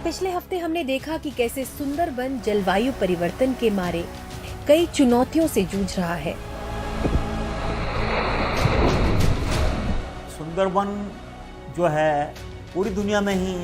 पिछले हफ्ते हमने देखा कि कैसे सुंदरबन जलवायु परिवर्तन के मारे कई चुनौतियों से जूझ रहा है। सुंदरबन जो है पूरी दुनिया में ही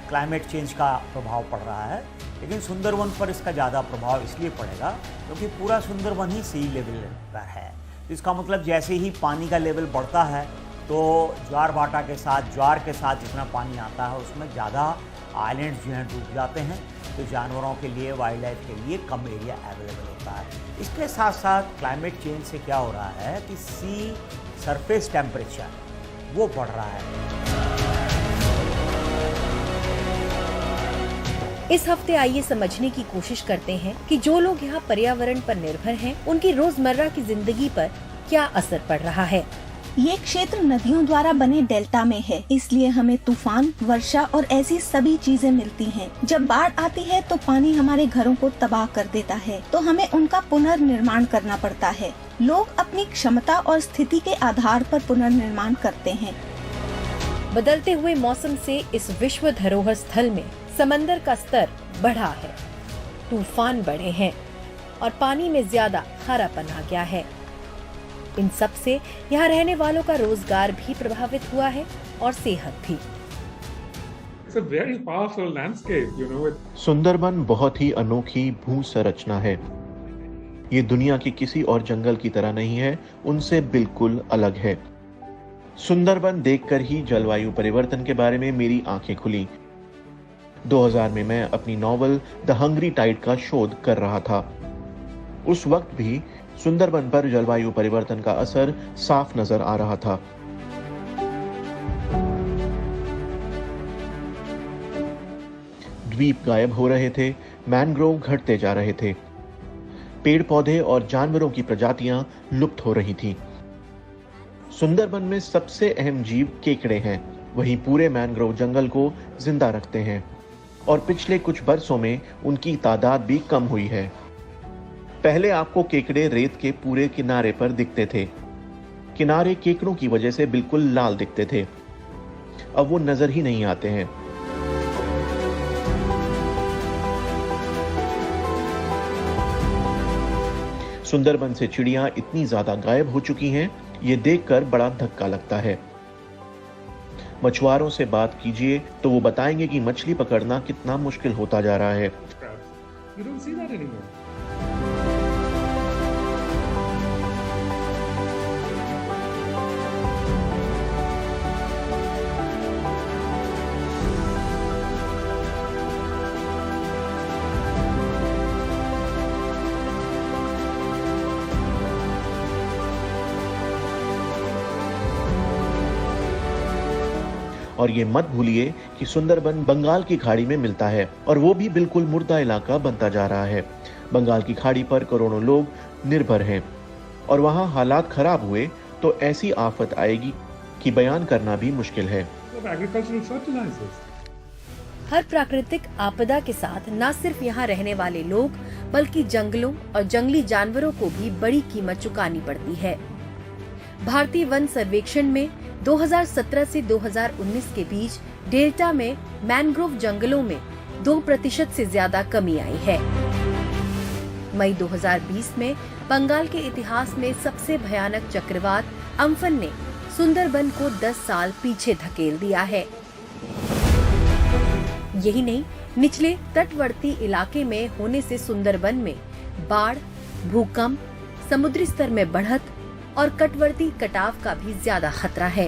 क्लाइमेट चेंज का प्रभाव पड़ रहा है, लेकिन सुंदरबन पर इसका ज़्यादा प्रभाव इसलिए पड़ेगा क्योंकि पूरा सुंदरबन ही सी लेवल पर है। इसका मतलब जैसे ही पानी का लेवल बढ़ता है तो ज्वार के साथ जितना पानी आता है उसमें ज़्यादा आइलैंड्स जो हैं डूब जाते हैं, तो जानवरों के लिए, वाइल्ड लाइफ के लिए कम एरिया अवेलेबल होता है। इसके साथ साथ क्लाइमेट चेंज से क्या हो रहा है कि सी सरफेस टेम्परेचर वो बढ़ रहा है। इस हफ्ते आइए समझने की कोशिश करते हैं कि जो लोग यहाँ पर्यावरण पर निर्भर हैं, उनकी रोजमर्रा की जिंदगी पर क्या असर पड़ रहा है। ये क्षेत्र नदियों द्वारा बने डेल्टा में है, इसलिए हमें तूफान, वर्षा और ऐसी सभी चीजें मिलती हैं। जब बाढ़ आती है तो पानी हमारे घरों को तबाह कर देता है, तो हमें उनका पुनर्निर्माण करना पड़ता है। लोग अपनी क्षमता और स्थिति के आधार पर पुनर्निर्माण करते हैं। बदलते हुए मौसम से इस विश्व धरोहर स्थल में समंदर का स्तर बढ़ा है, तूफान बढ़े हैं और पानी में ज्यादा खारापन आ गया है। इन सब से यहाँ रहने वालों का रोजगार भी प्रभावित हुआ है और सेहत भी। सुंदरबन बहुत ही अनोखी भू संरचना है। ये दुनिया की किसी और जंगल की तरह नहीं है, उनसे बिल्कुल अलग है। सुंदरबन देखकर ही जलवायु परिवर्तन के बारे में मेरी आंखें खुली। 2000 में मैं अपनी नॉवल द हंग्री टाइड का शोध कर रहा था। उस वक्त भी सुंदरबन पर जलवायु परिवर्तन का असर साफ नजर आ रहा था। द्वीप गायब हो रहे थे, मैनग्रोव घटते जा रहे थे, पेड़ पौधे और जानवरों की प्रजातियां लुप्त हो रही थीं। सुंदरबन में सबसे अहम जीव केकड़े हैं, वही पूरे मैनग्रोव जंगल को जिंदा रखते हैं और पिछले कुछ बरसों में उनकी तादाद भी कम हुई है। पहले आपको केकड़े रेत के पूरे किनारे पर दिखते थे। किनारे केकड़ों की वजह से बिल्कुल लाल दिखते थे, अब वो नजर ही नहीं आते हैं। सुंदरबन से चिड़ियां इतनी ज्यादा गायब हो चुकी हैं, ये देखकर बड़ा धक्का लगता है। मछुआरों से बात कीजिए तो वो बताएंगे कि मछली पकड़ना कितना मुश्किल होता जा रहा है। और ये मत भूलिए कि सुंदरबन बंगाल की खाड़ी में मिलता है और वो भी बिल्कुल मुर्दा इलाका बनता जा रहा है। बंगाल की खाड़ी पर करोड़ों लोग निर्भर हैं और वहाँ हालात खराब हुए तो ऐसी आफत आएगी कि बयान करना भी मुश्किल है। हर प्राकृतिक आपदा के साथ न सिर्फ यहाँ रहने वाले लोग बल्कि जंगलों और जंगली जानवरों को भी बड़ी कीमत चुकानी पड़ती है। भारतीय वन सर्वेक्षण में 2017 से 2019 के बीच डेल्टा में मैनग्रोव जंगलों में 2% से ज्यादा कमी आई है। मई 2020 में बंगाल के इतिहास में सबसे भयानक चक्रवात अम्फन ने सुंदरबन को 10 साल पीछे धकेल दिया है। यही नहीं, निचले तटवर्ती इलाके में होने से सुंदरबन में बाढ़, भूकंप, समुद्री स्तर में बढ़त और तटवर्ती कटाव का भी ज्यादा खतरा है।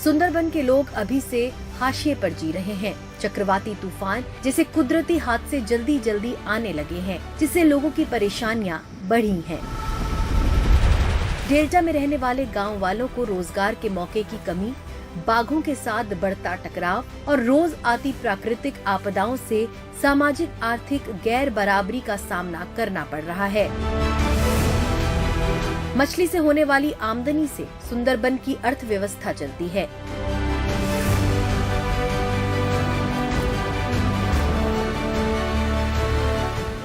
सुंदरबन के लोग अभी से हाशिए पर जी रहे हैं। चक्रवाती तूफान जैसे कुदरती हादसे जल्दी जल्दी आने लगे हैं, जिससे लोगों की परेशानियां बढ़ी हैं। डेल्टा में रहने वाले गांव वालों को रोजगार के मौके की कमी, बाघों के साथ बढ़ता टकराव और रोज आती प्राकृतिक आपदाओं से सामाजिक आर्थिक गैर बराबरी का सामना करना पड़ रहा है। मछली से होने वाली आमदनी से सुंदरबन की अर्थव्यवस्था चलती है।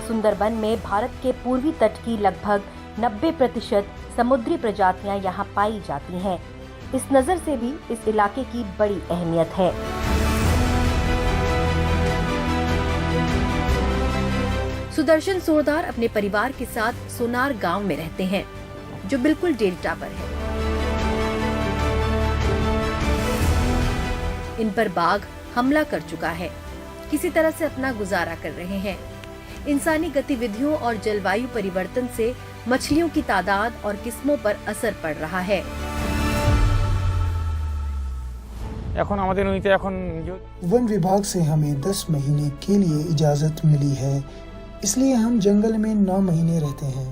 सुंदरबन में भारत के पूर्वी तट की लगभग 90% समुद्री प्रजातियां यहां पाई जाती हैं। इस नजर से भी इस इलाके की बड़ी अहमियत है। सुदर्शन सोरदार अपने परिवार के साथ सोनार गांव में रहते हैं, जो बिल्कुल डेल्टा पर है। इन पर बाघ हमला कर चुका है, किसी तरह से अपना गुजारा कर रहे हैं। इंसानी गतिविधियों और जलवायु परिवर्तन से मछलियों की तादाद और किस्मों पर असर पड़ रहा है। वन विभाग से हमें 10 महीने के लिए इजाजत मिली है, इसलिए हम जंगल में 9 महीने रहते हैं।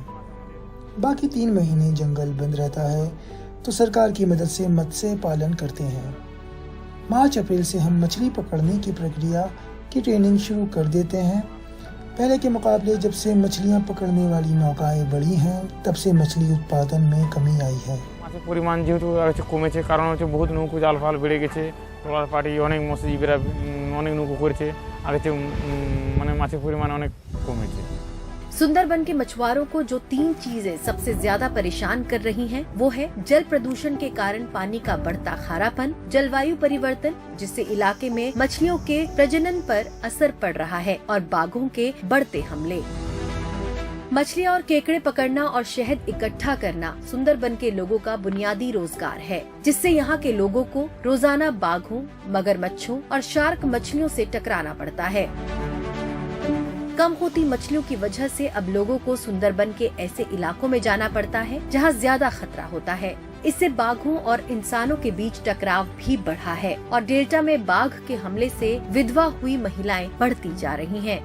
बाकी 3 महीने जंगल बंद रहता है, तो सरकार की मदद से मत्स्य पालन करते हैं। मार्च अप्रैल से हम मछली पकड़ने की प्रक्रिया की ट्रेनिंग शुरू कर देते हैं। पहले के मुकाबले जब से मछलियां पकड़ने वाली नौकाएं बढ़ी हैं, तब से मछली उत्पादन में कमी आई है। পরিমাণ যেহেতু কমেছে, কারণ হচ্ছে বহুত নৌকো জাল ফাল বেড়ে গেছে, ট্রলার পার্টি অনেক মৎস্যজীবীরা অনেক নৌকো করেছে, আগে মানে মাছের পরিমাণ অনেক কমেছে। सुंदरबन के मछुआरों को जो 3 चीजें सबसे ज्यादा परेशान कर रही हैं, वो है जल प्रदूषण के कारण पानी का बढ़ता खारापन, जलवायु परिवर्तन जिससे इलाके में मछलियों के प्रजनन पर असर पड़ रहा है, और बाघों के बढ़ते हमले। मछलियाँ और केकड़े पकड़ना और शहद इकट्ठा करना सुंदरबन के लोगों का बुनियादी रोजगार है, जिससे यहाँ के लोगों को रोजाना बाघों, मगरमच्छों और शार्क मछलियों से टकराना पड़ता है। कम होती मछलियों की वजह से अब लोगों को सुंदरबन के ऐसे इलाकों में जाना पड़ता है जहाँ ज्यादा खतरा होता है। इससे बाघों और इंसानों के बीच टकराव भी बढ़ा है, और डेल्टा में बाघ के हमले से विधवा हुई महिलाएं बढ़ती जा रही हैं।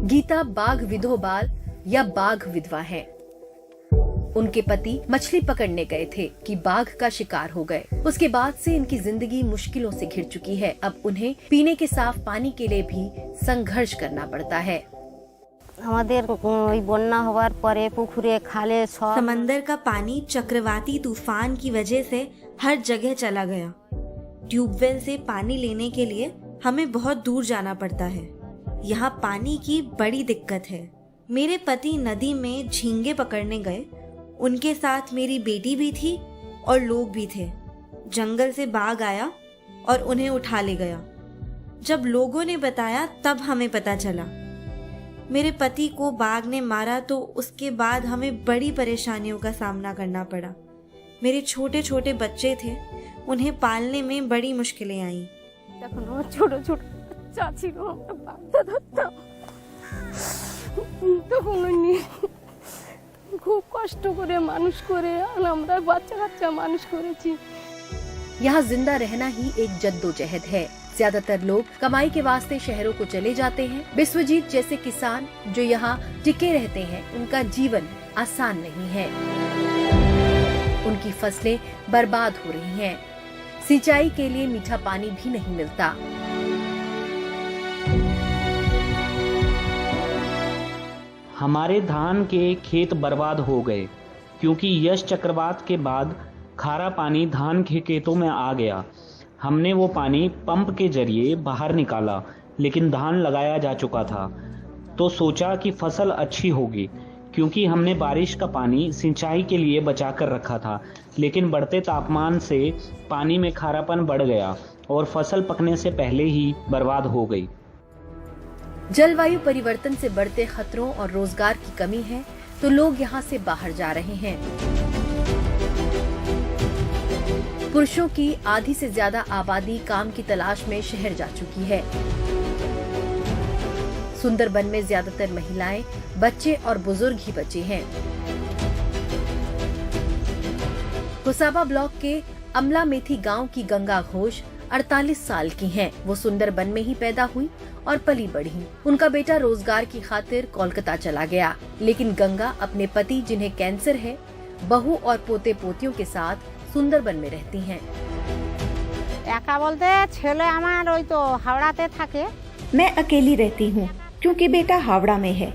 गीता बाघ विधोबाल या बाघ विधवा हैं। उनके पति मछली पकड़ने गए थे कि बाघ का शिकार हो गए। उसके बाद से इनकी जिंदगी मुश्किलों से घिर चुकी है। अब उन्हें पीने के साफ पानी के लिए भी संघर्ष करना पड़ता है। समंदर का पानी चक्रवाती तूफान की वजह से हर जगह चला गया। ट्यूबवेल से पानी लेने के लिए हमें बहुत दूर जाना पड़ता है। यहाँ पानी की बड़ी दिक्कत है। मेरे पति नदी में झींगे पकड़ने गए, उनके साथ मेरी बेटी भी थी और लोग भी थे। जंगल से बाघ आया और उन्हें उठा ले गया। जब लोगों ने बताया तब हमें पता चला। मेरे पति को बाघ ने मारा, तो उसके बाद हमें बड़ी परेशानियों का सामना करना पड़ा। मेरे छोटे छोटे बच्चे थे, उन्हें पालने में बड़ी मुश्किलें आईं। खूब कष्ट करे मानुष करे, আমরা বাচ্চা मानुष করেছি। यहाँ जिंदा रहना ही एक जद्दोजहद है। ज्यादातर लोग कमाई के वास्ते शहरों को चले जाते हैं। विश्वजीत जैसे किसान जो यहाँ टिके रहते हैं, उनका जीवन आसान नहीं है। उनकी फसलें बर्बाद हो रही हैं। सिंचाई के लिए मीठा पानी भी नहीं मिलता। हमारे धान के खेत बर्बाद हो गए, क्योंकि यश चक्रवात के बाद खारा पानी धान के खेतों में आ गया। हमने वो पानी पंप के जरिए बाहर निकाला, लेकिन धान लगाया जा चुका था, तो सोचा कि फसल अच्छी होगी, क्योंकि हमने बारिश का पानी सिंचाई के लिए बचा कर रखा था। लेकिन बढ़ते तापमान से पानी में खारापन बढ़ गया और फसल पकने से पहले ही बर्बाद हो गई। जलवायु परिवर्तन से बढ़ते खतरों और रोजगार की कमी है, तो लोग यहाँ से बाहर जा रहे हैं। पुरुषों की आधी से ज्यादा आबादी काम की तलाश में शहर जा चुकी है। सुंदरबन में ज्यादातर महिलाएं, बच्चे और बुजुर्ग ही बचे हैं। कुसाबा ब्लॉक के अमला मेथी गांव की गंगा घोष 48 साल की हैं। वो सुंदरबन में ही पैदा हुई और पली बढ़ी। उनका बेटा रोजगार की खातिर कोलकाता चला गया, लेकिन गंगा अपने पति जिन्हें कैंसर है, बहू और पोते पोतियों के साथ सुंदरबन में रहती हैं। मैं अकेली रहती हूँ क्योंकि बेटा हावड़ा में है।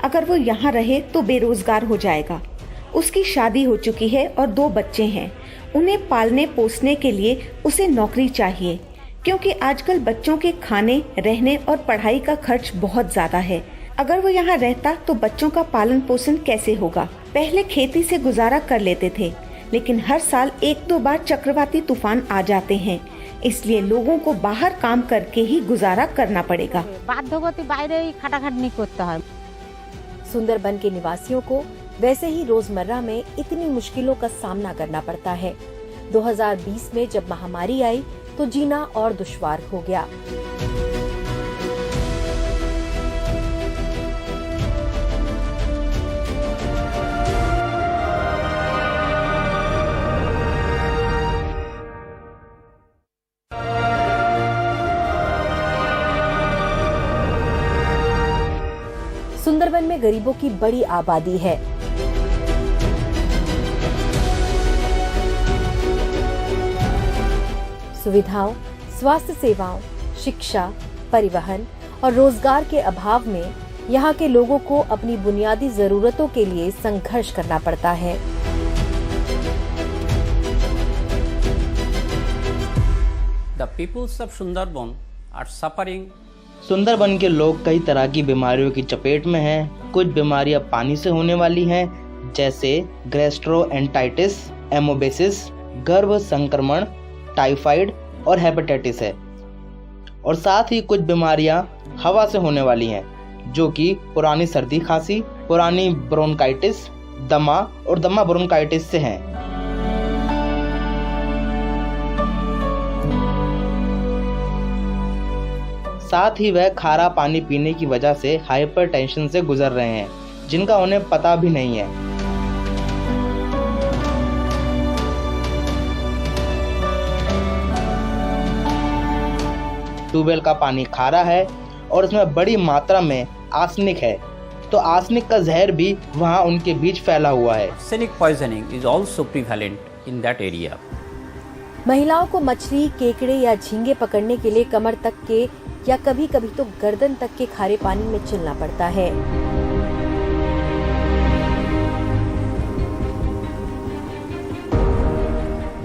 अगर वो यहाँ रहे तो बेरोजगार हो जाएगा। उसकी शादी हो चुकी है और 2 बच्चे हैं। उन्हें पालने पोसने के लिए उसे नौकरी चाहिए, क्योंकि आजकल बच्चों के खाने, रहने और पढ़ाई का खर्च बहुत ज्यादा है। अगर वो यहाँ रहता तो बच्चों का पालन पोषण कैसे होगा। पहले खेती से गुजारा कर लेते थे, लेकिन हर साल 1-2 बार चक्रवाती तूफान आ जाते हैं, इसलिए लोगों को बाहर काम करके ही गुजारा करना पड़ेगा। बाध्यगति বাইরে খাটাখাটনি করতে হয়। सुंदरबन के निवासियों को वैसे ही रोजमर्रा में इतनी मुश्किलों का सामना करना पड़ता है। 2020 में जब महामारी आई तो जीना और दुश्वार हो गया। सुंदरबन में गरीबों की बड़ी आबादी है। सुविधाओं, स्वास्थ्य सेवाओं, शिक्षा, परिवहन और रोजगार के अभाव में यहाँ के लोगों को अपनी बुनियादी जरूरतों के लिए संघर्ष करना पड़ता है। The peoples of Sundarban are suffering. Sundarban के लोग कई तरह की बीमारियों की चपेट में हैं। कुछ बीमारियां पानी से होने वाली हैं, जैसे गैस्ट्रोएंटाइटिस, एमोबेसिस, गर्भ संक्रमण, टाइफाइड और हेपेटाइटिस है। और साथ ही कुछ बीमारियां हवा से होने वाली हैं, जो कि पुरानी सर्दी खांसी, पुरानी ब्रोंकाइटिस, दमा और दमा ब्रोंकाइटिस से हैं। साथ ही वह खारा पानी पीने की वजह से हाइपरटेंशन से गुजर रहे हैं, जिनका उन्हें पता भी नहीं है। ट्यूबवेल का पानी खारा है और इसमें बड़ी मात्रा में आर्सेनिक है, तो आर्सेनिक का जहर भी वहां उनके बीच फैला हुआ है। Arsenic poisoning is also prevalent in that area. महिलाओं को मछली, केकड़े या झींगे पकड़ने के लिए कमर तक के या कभी कभी तो गर्दन तक के खारे पानी में चलना पड़ता है।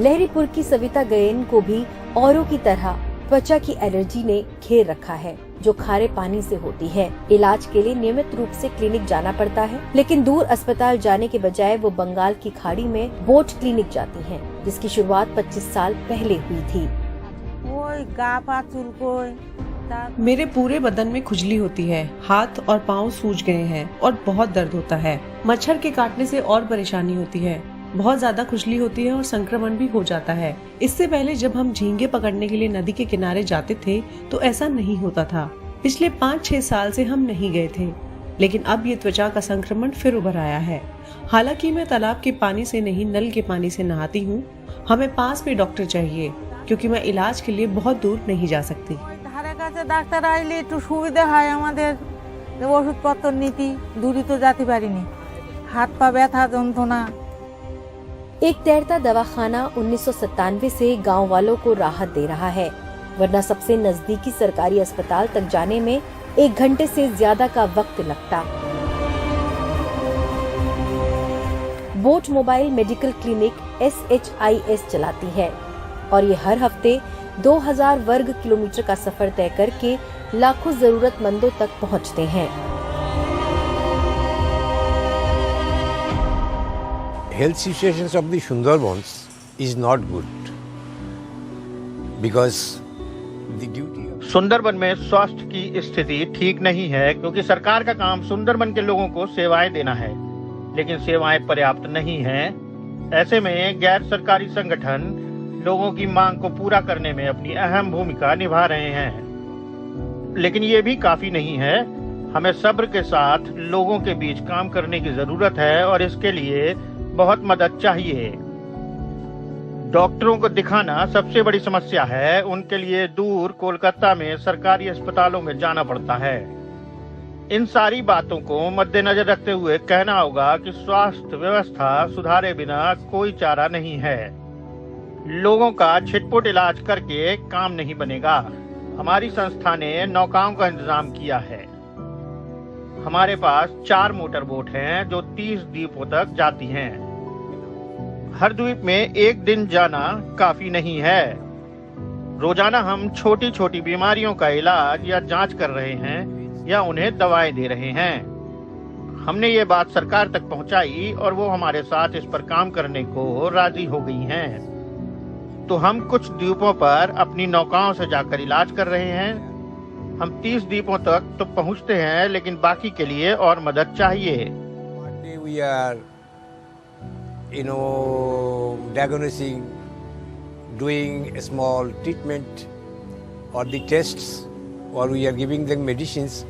लहरीपुर की सविता गयेन को भी औरों की तरह त्वचा की एलर्जी ने घेर रखा है, जो खारे पानी से होती है। इलाज के लिए नियमित रूप से क्लिनिक जाना पड़ता है, लेकिन दूर अस्पताल जाने के बजाय वो बंगाल की खाड़ी में बोट क्लिनिक जाती हैं, जिसकी शुरुआत 25 साल पहले हुई थी। मेरे पूरे बदन में खुजली होती है, हाथ और पाँव सूज गए हैं और बहुत दर्द होता है। मच्छर के काटने से और परेशानी होती है, बहुत ज्यादा खुजली होती है और संक्रमण भी हो जाता है। इससे पहले जब हम झींगे पकड़ने के लिए नदी के किनारे जाते थे तो ऐसा नहीं होता था। पिछले 5-6 साल से हम नहीं गए थे, लेकिन अब ये त्वचा का संक्रमण फिर उभर आया है। हालांकि मैं तालाब के पानी से नहीं, नल के पानी से नहाती हूँ। हमें पास में डॉक्टर चाहिए, क्योंकि मैं इलाज के लिए बहुत दूर नहीं जा सकती। ডাক্তার আইলে একটু সুবিধা হয় আমাদের, ওষুধপত্র নীতি দূরে তো যেতে পারিনি, হাত পা ব্যথা যন্ত্রণা। एक तैरता दवाखाना 1997 से गांव वालों को राहत दे रहा है, वरना सबसे नजदीकी सरकारी अस्पताल तक जाने में 1 घंटे से ज्यादा का वक्त लगता। Boat mobile medical clinic SHIS चलाती है और ये हर हफ्ते 2000 वर्ग किलोमीटर का सफर तय करके लाखों जरूरतमंदों तक पहुंचते हैं। Health situations of the Sundarbans is not good because the duty of Sundarban में स्वास्थ्य की स्थिति ठीक नहीं है, क्योंकि सरकार का काम सुंदरबन के लोगों को सेवाएं देना है, लेकिन सेवाएं पर्याप्त नहीं हैं। ऐसे में गैर सरकारी संगठन लोगों की मांग को पूरा करने में अपनी अहम भूमिका निभा रहे हैं, लेकिन ये भी काफी नहीं है। हमें सब्र के साथ लोगों के बीच काम करने की जरूरत है और इसके लिए बहुत मदद चाहिए। डॉक्टरों को दिखाना सबसे बड़ी समस्या है, उनके लिए दूर कोलकाता में सरकारी अस्पतालों में जाना पड़ता है। इन सारी बातों को मद्देनजर रखते हुए कहना होगा कि स्वास्थ्य व्यवस्था सुधारे बिना कोई चारा नहीं है। लोगों का छिटपुट इलाज करके काम नहीं बनेगा। हमारी संस्था ने नौकाओं का इंतजाम किया है। हमारे पास 4 मोटर बोट हैं जो 30 द्वीपों तक जाती हैं। हर द्वीप में एक दिन जाना काफी नहीं है। रोजाना हम छोटी छोटी बीमारियों का इलाज या जांच कर रहे हैं या उन्हें दवाएं दे रहे हैं। हमने ये बात सरकार तक पहुंचाई और वो हमारे साथ इस पर काम करने को राजी हो गई हैं। तो हम कुछ द्वीपों पर अपनी नौकाओं से जाकर इलाज कर रहे हैं। हम 30 द्वीपों तक तो पहुंचते हैं, लेकिन बाकी के लिए और मदद चाहिए। We are, diagnosing, doing a small treatment or the tests, or we are giving them medicines.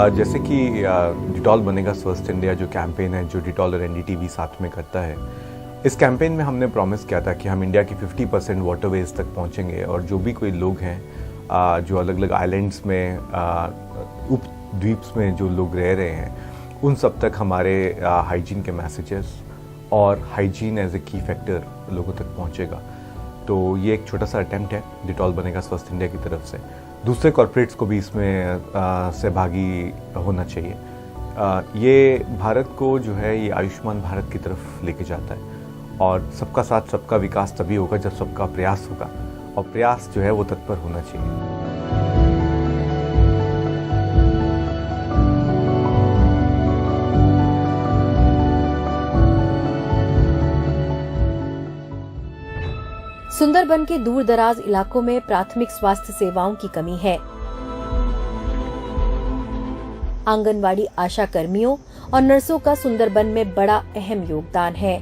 जैसे कि डिटॉल बनेगा स्वस्थ इंडिया जो कैंपेन है, जो डिटॉल और एनडीटीवी साथ में करता है, इस कैंपेन में हमने प्रॉमिस किया था कि हम इंडिया की 50% वाटरवेज तक पहुंचेंगे और जो भी कोई लोग हैं जो अलग अलग आइलैंड्स में, उपद्वीप्स में जो लोग रह रहे हैं, उन सब तक हमारे हाइजीन के मैसेजेस और हाइजीन एज ए की फैक्टर लोगों तक पहुंचेगा। तो ये एक छोटा सा अटेम्प्ट है डिटॉल बनेगा स्वस्थ इंडिया की तरफ से। दूसरे कॉर्पोरेट्स को भी इसमें सहभागी होना चाहिए। ये भारत को जो है ये आयुष्मान भारत की तरफ लेके जाता है और सबका साथ सबका विकास तभी होगा जब सबका प्रयास होगा, और प्रयास जो है वो तत्पर होना चाहिए। सुंदरबन के दूर दराज इलाकों में प्राथमिक स्वास्थ्य सेवाओं की कमी है। आंगनवाड़ी आशा कर्मियों और नर्सों का सुंदरबन में बड़ा अहम योगदान है।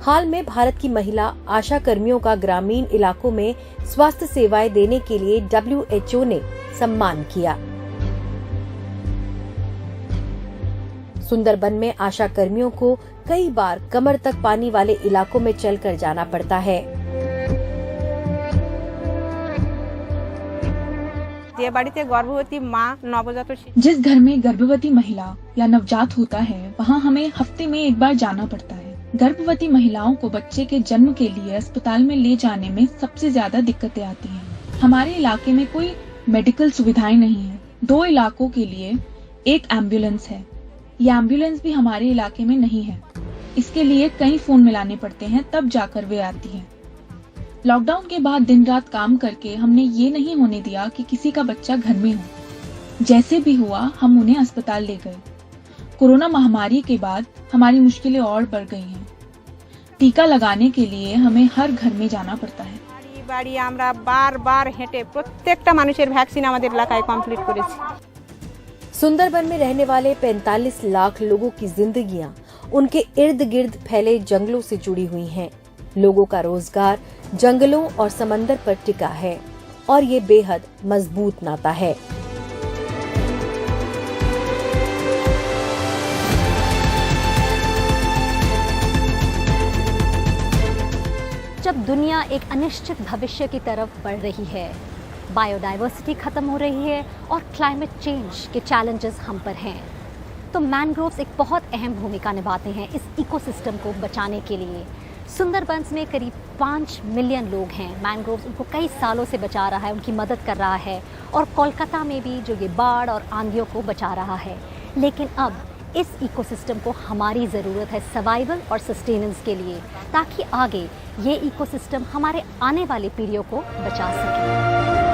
हाल में भारत की महिला आशा कर्मियों का ग्रामीण इलाकों में स्वास्थ्य सेवाएं देने के लिए WHO ने सम्मान किया। सुंदरबन में आशा कर्मियों को कई बार कमर तक पानी वाले इलाकों में चलकर जाना पड़ता है। जिस घर में गर्भवती महिला या नवजात होता है, वहाँ हमें हफ्ते में एक बार जाना पड़ता है। गर्भवती महिलाओं को बच्चे के जन्म के लिए अस्पताल में ले जाने में सबसे ज्यादा दिक्कतें आती हैं। हमारे इलाके में कोई मेडिकल सुविधाएं नहीं है। 2 इलाकों के लिए एक एम्बुलेंस है। ये एम्बुलेंस भी हमारे इलाके में नहीं है। इसके लिए कई फोन मिलाने पड़ते हैं, तब जाकर वे आती है। लॉकडाउन के बाद दिन रात काम करके हमने ये नहीं होने दिया कि किसी का बच्चा घर में हो। जैसे भी हुआ हम उन्हें अस्पताल ले गए। कोरोना महामारी के बाद हमारी मुश्किलें और बढ़ गई हैं। टीका लगाने के लिए हमें हर घर में जाना पड़ता है। বাড়ি আমরা বারবার হেঁটে প্রত্যেকটা মানুষের ভ্যাকসিন আমাদের এলাকায় কমপ্লিট করেছি। सुंदरबन में रहने वाले 45 लाख लोगों की जिंदगियां उनके इर्द गिर्द फैले जंगलों से जुड़ी हुई हैं। लोगों का रोजगार जंगलों और समंदर पर टिका है और ये बेहद मजबूत नाता है। जब दुनिया एक अनिश्चित भविष्य की तरफ बढ़ रही है, बायोडाइवर्सिटी खत्म हो रही है और क्लाइमेट चेंज के चैलेंजेस हम पर हैं, तो मैनग्रोव्स एक बहुत अहम भूमिका निभाते हैं इस इकोसिस्टम को बचाने के लिए। सुंदरबंस में करीब 5 मिलियन लोग हैं। मैनग्रोव्स उनको कई सालों से बचा रहा है, उनकी मदद कर रहा है, और कोलकाता में भी जो ये बाढ़ और आंधियों को बचा रहा है। लेकिन अब इस इकोसिस्टम को हमारी ज़रूरत है सर्वाइवल और सस्टेनेंस के लिए, ताकि आगे ये इकोसिस्टम हमारे आने वाली पीढ़ियों को बचा सके।